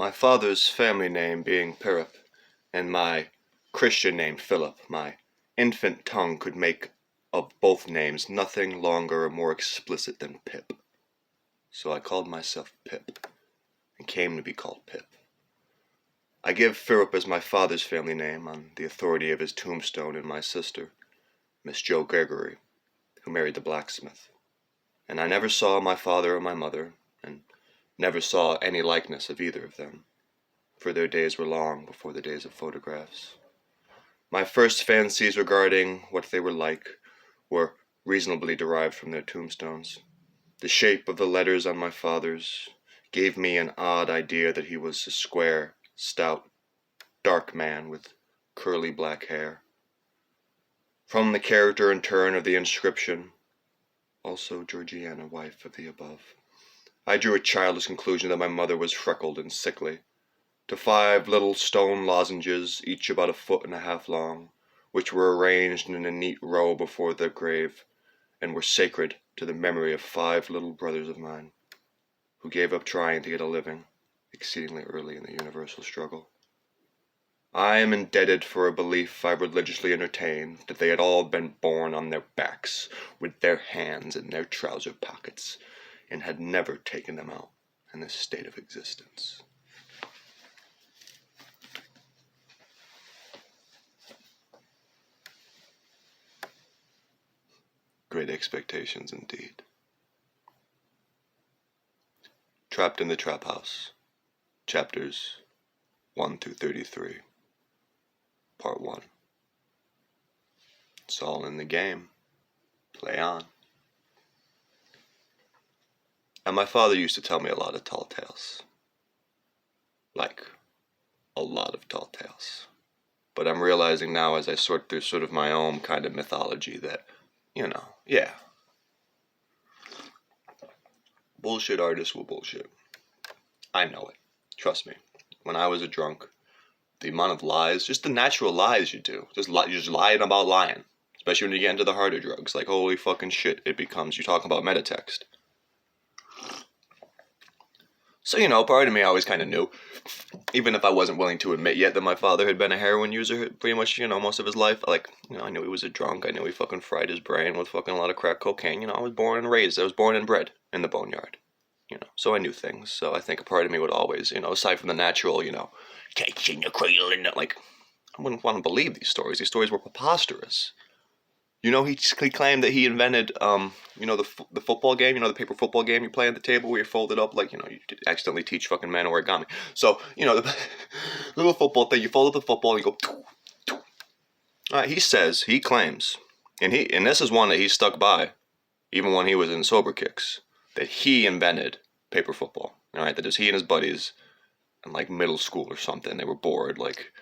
My father's family name being Pirip, and my Christian name Philip, my infant tongue could make of both names nothing longer or more explicit than Pip. So I called myself Pip, and came to be called Pip. I give Philip as my father's family name on the authority of his tombstone and my sister, Miss Jo Gregory, who married the blacksmith. And I never saw my father or my mother, and never saw any likeness of either of them, for their days were long before the days of photographs. My first fancies regarding what they were like were reasonably derived from their tombstones. The shape of the letters on my father's gave me an odd idea that he was a square, stout, dark man with curly black hair. From the character and turn of the inscription, also Georgiana, wife of the above, I drew a childish conclusion that my mother was freckled and sickly. To 5 little stone lozenges, each about 1.5 feet long, which were arranged in a neat row before the grave, and were sacred to the memory of 5 little brothers of mine, who gave up trying to get a living exceedingly early in the universal struggle. I am indebted for a belief I religiously entertained that they had all been born on their backs, with their hands in their trouser pockets, and had never taken them out in this state of existence. Great expectations indeed. Trapped in the Traphouse, chapters 1 through 33, part 1. It's all in the game. Play on. And my father used to tell me a lot of tall tales. Like, a lot of tall tales. But I'm realizing now as I sort through sort of my own kind of mythology that, yeah. Bullshit artists will bullshit. I know it. Trust me. When I was a drunk, the amount of lies, just the natural lies you do, you're just lying about lying. Especially when you get into the harder drugs. Like, holy fucking shit, it becomes, you talking about metatext. So, part of me always kind of knew, even if I wasn't willing to admit yet that my father had been a heroin user pretty much, most of his life. Like, I knew he was a drunk. I knew he fucking fried his brain with fucking a lot of crack cocaine. I was born and raised. I was born and bred in the boneyard. So I knew things. So I think a part of me would always, aside from the natural, cakes in the cradle and like, I wouldn't want to believe these stories. These stories were preposterous. He claimed that he invented, the football game, the paper football game you play at the table where you fold it up, like, you accidentally teach fucking men origami. So, the little football thing, you fold up the football and you go, he claims, and this is one that he stuck by, even when he was in sober kicks, that he invented paper football. All right, that is he and his buddies in like middle school or something. They were bored, like,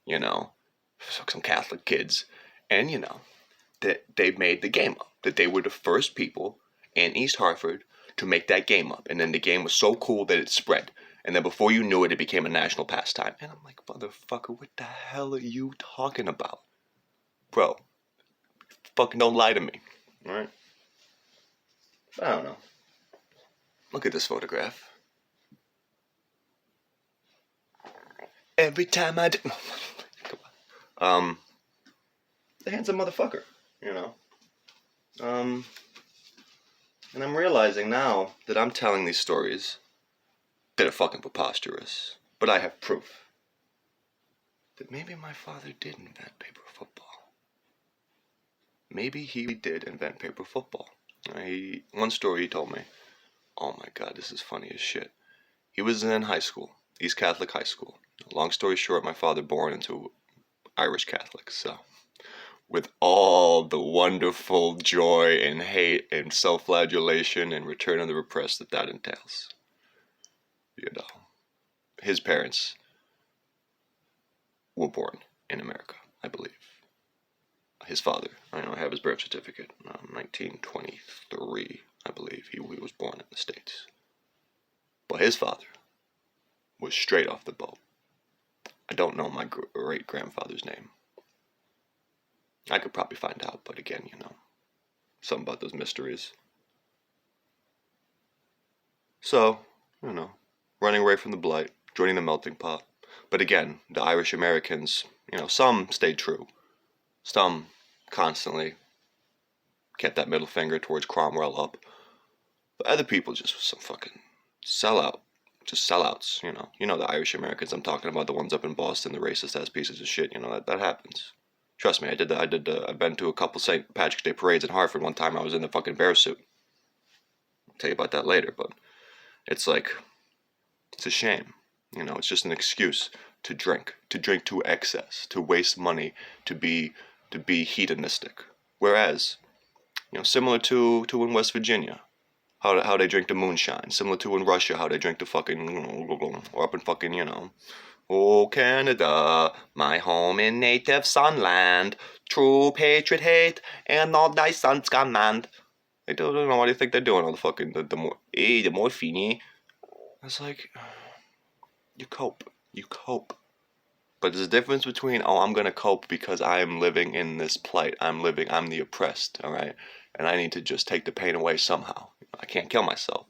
some Catholic kids, and that they made the game up. That they were the first people in East Hartford to make that game up, and then the game was so cool that it spread, and then before you knew it, it became a national pastime. And I'm like, motherfucker, what the hell are you talking about, bro? Fucking don't lie to me, all right? I don't know. Look at this photograph. Every time I do... Come on. The handsome motherfucker, And I'm realizing now that I'm telling these stories that are fucking preposterous. But I have proof that maybe my father did invent paper football. Maybe he did invent paper football. One story he told me, oh my god, this is funny as shit. He was in high school, East Catholic High School. Long story short, my father born into Irish Catholics, so with all the wonderful joy and hate and self-flagellation and return of the repressed that entails. His parents were born in America, I believe. His father, I have his birth certificate, 1923, I believe, he was born in the States. But his father was straight off the boat. I don't know my great-grandfather's name. I could probably find out, but again, something about those mysteries. So, running away from the blight, joining the melting pot. But again, the Irish Americans, some stayed true. Some constantly kept that middle finger towards Cromwell up. But other people just some fucking sellout. Just sellouts, You know the Irish Americans I'm talking about, the ones up in Boston, the racist ass pieces of shit, that happens. Trust me, I've been to a couple St. Patrick's Day parades in Hartford one time. I was in the fucking bear suit. I'll tell you about that later, but it's a shame. It's just an excuse to drink to excess, to waste money, to be hedonistic. Whereas, similar to in West Virginia, how they drink the moonshine, similar to in Russia, how they drink the fucking, or up in fucking, oh, Canada, my home in native sunland, true patriot hate, and all thy sons command. I don't know what do you think they're doing, all the fucking, the morphine. It's like, you cope. But there's a difference between, I'm gonna cope because I am living in this plight. I'm the oppressed, alright? And I need to just take the pain away somehow. I can't kill myself.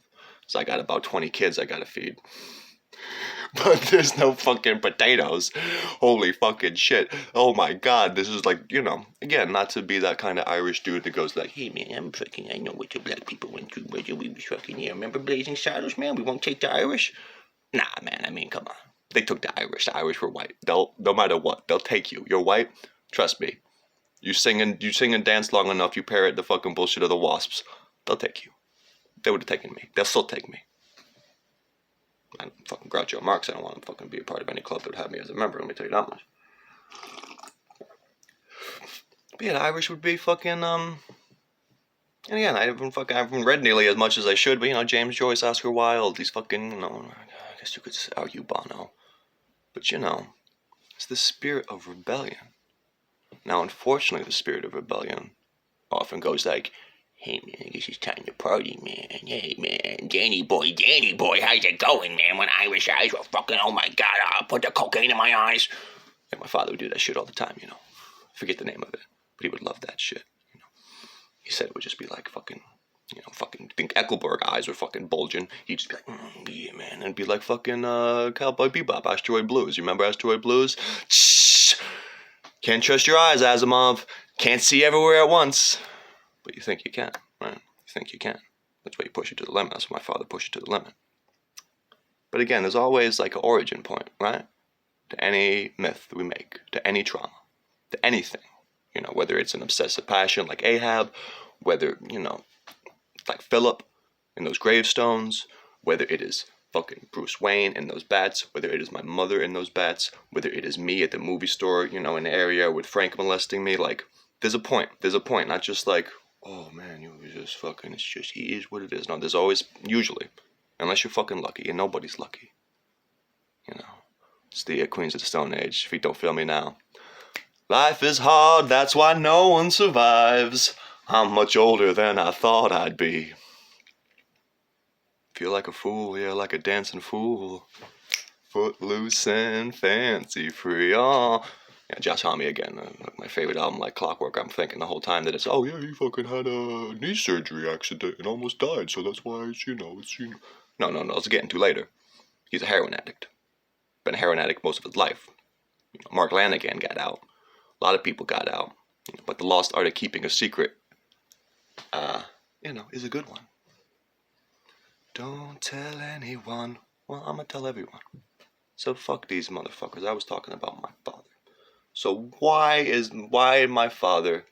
So I got about 20 kids I gotta feed. But there's no fucking potatoes. Holy fucking shit. Oh my god, this is like, again, not to be that kind of Irish dude that goes like, hey man, I know what the black people went through, brother. We was fucking here. Remember Blazing Saddles, man? We won't take the Irish? Nah, man, I mean, come on. They took the Irish. The Irish were white. No matter what, they'll take you. You're white? Trust me. You sing and dance long enough, you parrot the fucking bullshit of the wasps, they'll take you. They would have taken me. They'll still take me. I'm fucking Groucho Marx. I don't want to fucking be a part of any club that would have me as a member. Let me tell you that much. But yeah, the Irish would be fucking, and again, I haven't read nearly as much as I should, but, James Joyce, Oscar Wilde, these fucking, I guess you could argue Bono. But, it's the spirit of rebellion. Now, unfortunately, the spirit of rebellion often goes like, hey, man, I guess it's time to party, man. Hey, man, Danny boy, how's it going, man? When Irish eyes were fucking, oh, my God, I'll put the cocaine in my eyes. And my father would do that shit all the time, Forget the name of it, but he would love that shit, He said it would just be like fucking, think Eckelberg eyes were fucking bulging. He'd just be like, yeah, man. And it'd be like fucking Cowboy Bebop, Asteroid Blues. You remember Asteroid Blues? Shh! Can't trust your eyes, Asimov. Can't see everywhere at once. But you think you can, right? You think you can. That's why you push it to the limit. That's why my father pushed it to the limit. But again, there's always like an origin point, right? To any myth we make, to any trauma, to anything. Whether it's an obsessive passion like Ahab, whether, like Philip in those gravestones, whether it is fucking Bruce Wayne in those bats, whether it is my mother in those bats, whether it is me at the movie store, in the area with Frank molesting me, like, there's a point, not just like, oh man, you just fucking, it's just, he is what it is. No, there's always, usually, unless you're fucking lucky, and nobody's lucky, it's the Queens of the Stone Age, if you don't feel me now. Life is hard, that's why no one survives. I'm much older than I thought I'd be. Feel like a fool, yeah, like a dancing fool. Footloose and fancy free, oh. Yeah, Josh Homme again, my favorite album, like Clockwork. I'm thinking the whole time that it's, oh yeah, he fucking had a knee surgery accident and almost died, so that's why it's, No, let's get into later. He's a heroin addict. Been a heroin addict most of his life. Mark Lanigan got out. A lot of people got out, but the lost art of keeping a secret, is a good one. Don't tell anyone. Well, I'm gonna tell everyone. So fuck these motherfuckers. I was talking about my father. So why did my father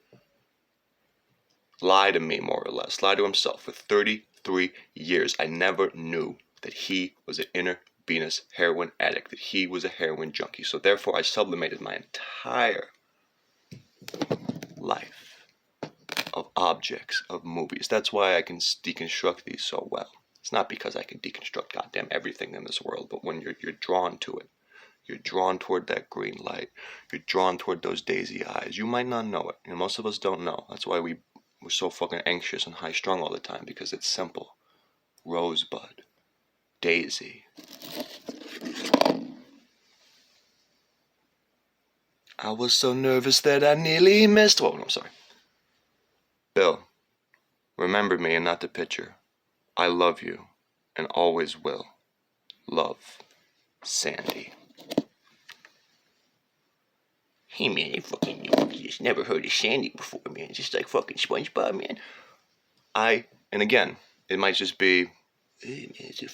lie to me, more or less, lie to himself for 33 years? I never knew that he was an intravenous heroin addict, that he was a heroin junkie. So therefore, I sublimated my entire life of objects, of movies. That's why I can deconstruct these so well. It's not because I can deconstruct goddamn everything in this world, but when you're drawn to it, you're drawn toward that green light, you're drawn toward those daisy eyes. You might not know it, most of us don't know. That's why we're so fucking anxious and high-strung all the time, because it's simple. Rosebud, daisy. I was so nervous that I nearly missed. Oh, no, I'm sorry. Bill, remember me and not the picture. I love you and always will. Love. Sandy. Hey man, you just never heard of Sandy before, man. Just like fucking SpongeBob, man. And again, it might just be, hey man, it's a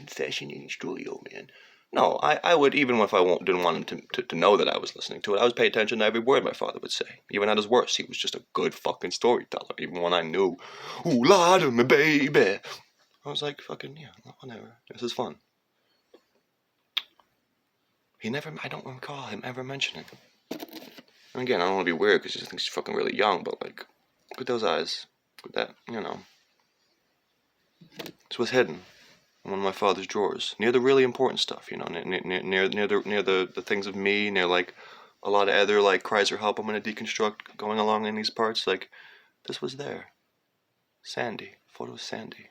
fascinating story, old man. No, I would, even if I didn't want him to know that I was listening to it, I would pay attention to every word my father would say. Even at his worst, he was just a good fucking storyteller. Even when I knew, ooh, lie to me, baby. I was like, fucking, yeah, whatever. This is fun. I don't recall him ever mentioning. And again, I don't want to be weird because I think she's fucking really young, but like, look at those eyes. Look at that, This was hidden in one of my father's drawers, near the really important stuff, near the things of me, near like a lot of other like cries for help I'm gonna deconstruct going along in these parts. Like, this was there. Sandy, photo of Sandy.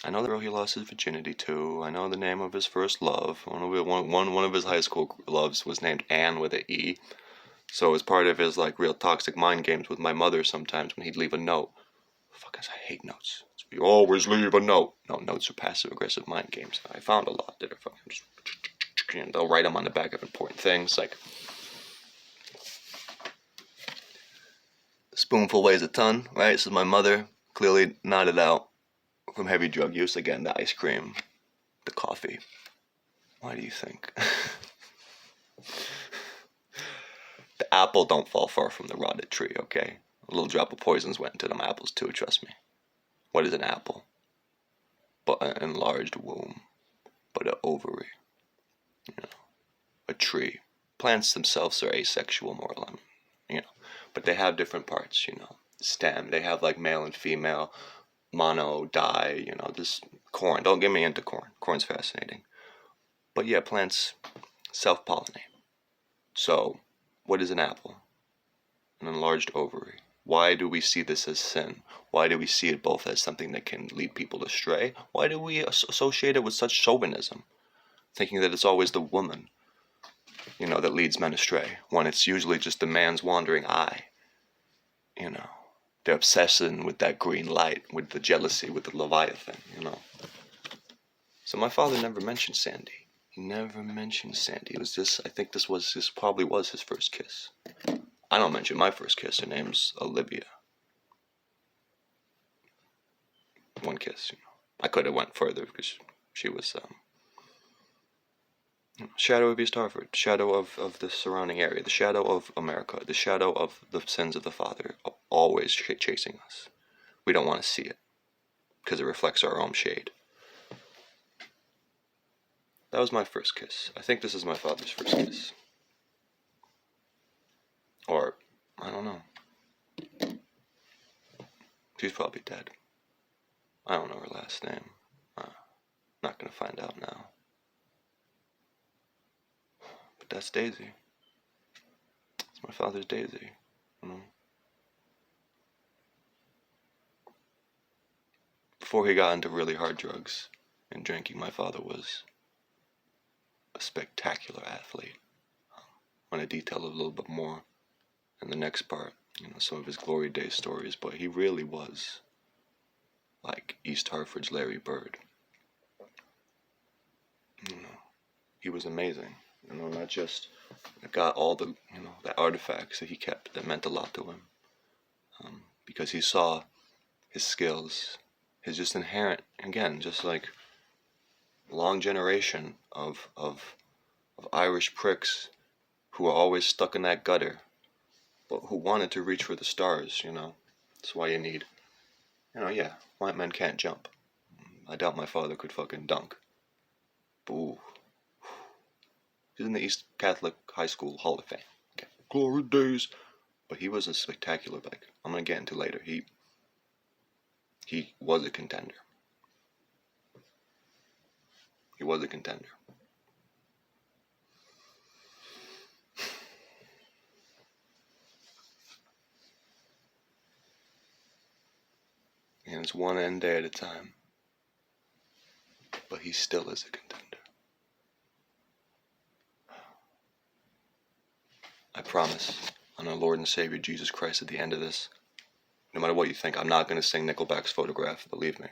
I know the girl he lost his virginity to. I know the name of his first love. One of his high school loves was named Anne with an E. So it was part of his like real toxic mind games with my mother sometimes when he'd leave a note. Fuckers, I hate notes. You always leave a note. No, notes are passive-aggressive mind games. I found a lot that are fucking just, they'll write them on the back of important things, like, a spoonful weighs a ton, right? This is my mother, clearly knotted out from heavy drug use. Again, the ice cream, the coffee. Why do you think? The apple don't fall far from the rotted tree, okay? A little drop of poisons went into them apples too, trust me. What is an apple? But an enlarged womb, but an ovary, a tree. Plants themselves are asexual, more or less, but they have different parts, stem. They have like male and female, mono, di, this corn. Don't get me into corn. Corn's fascinating. But yeah, plants self-pollinate. So, what is an apple? An enlarged ovary. Why do we see this as sin? Why do we see it both as something that can lead people astray? Why do we associate it with such chauvinism? Thinking that it's always the woman, that leads men astray, when it's usually just the man's wandering eye. The obsession with that green light, with the jealousy, with the Leviathan, So my father never mentioned Sandy. He never mentioned Sandy. It was this, I think this probably was his first kiss. I don't mention my first kiss. Her name's Olivia. One kiss, I could have went further because she was, shadow of East Hartford, shadow of the surrounding area, the shadow of America, the shadow of the sins of the father, always chasing us. We don't want to see it because it reflects our own shade. That was my first kiss. I think this is my father's first kiss. Or, I don't know. She's probably dead. I don't know her last name. Not gonna find out now. But that's Daisy. It's my father's Daisy. Before he got into really hard drugs and drinking, my father was a spectacular athlete. I'm going to detail a little bit more in the next part, some of his glory days stories, but he really was like East Hartford's Larry Bird. He was amazing. Not just got all the, the artifacts that he kept that meant a lot to him. Because he saw his skills, his just inherent, again, just like long generation of Irish pricks who were always stuck in that gutter, but who wanted to reach for the stars, That's why you need, white men can't jump. I doubt my father could fucking dunk. But ooh. He's in the East Catholic High School Hall of Fame. Okay. Glory days. But he was a spectacular biker. I'm going to get into later. He was a contender. He was a contender. And it's one end day at a time. But he still is a contender. I promise on our Lord and Savior Jesus Christ at the end of this, no matter what you think, I'm not going to sing Nickelback's Photograph, believe me.